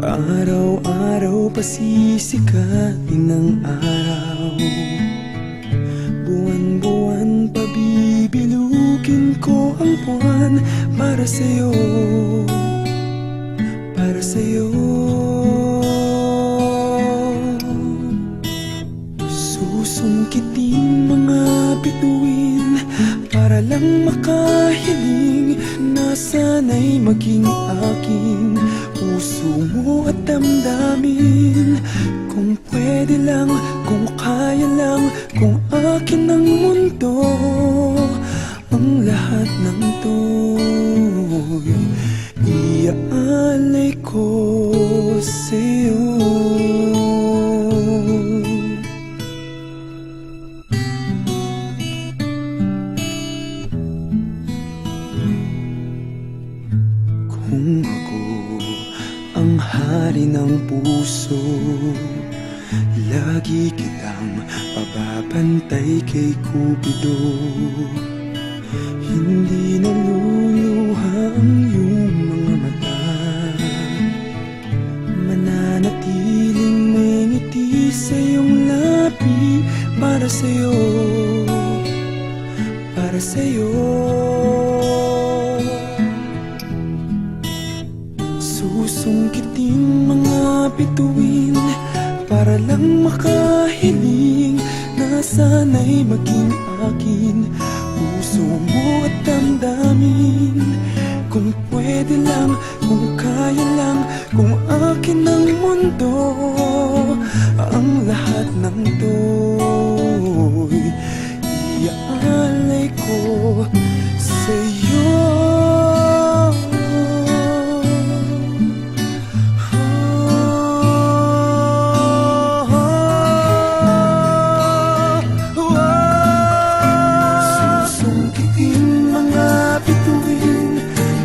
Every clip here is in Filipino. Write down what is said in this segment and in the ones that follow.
Araw-araw pasisikatin ng araw, buwan-buwan pabibilugin ko ang buwan para sa'yo, para sa'yo. Susungkitin mga bituin para lang makahiling na sana'y maging aking puso mo at damdamin. Kung pwede lang, kung kaya lang, kung akin ang mundo, ang lahat ng to'y iaalay ko sa'yo. Kung ako ang hari ng puso, lagi kitang pababantay kay Cupido. Hindi naluluha ang iyong mga mata, mananatiling may ngiti sa iyong labi. Para sa'yo, para sa'yo. Susungkitin mga bituin para lang makahiling na sana'y maging akin puso mo at damdamin. Kung pwede lang, kung kaya lang, kung akin ang mundo, ang lahat ng to'y iaalay ko sa'yo.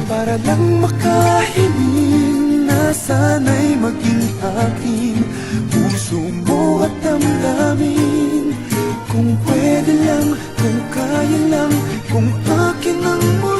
Para lang makahiling na sana'y maging akin puso mo at damdamin. Kung pwede lang, kung kaya lang, kung akin ang mundo,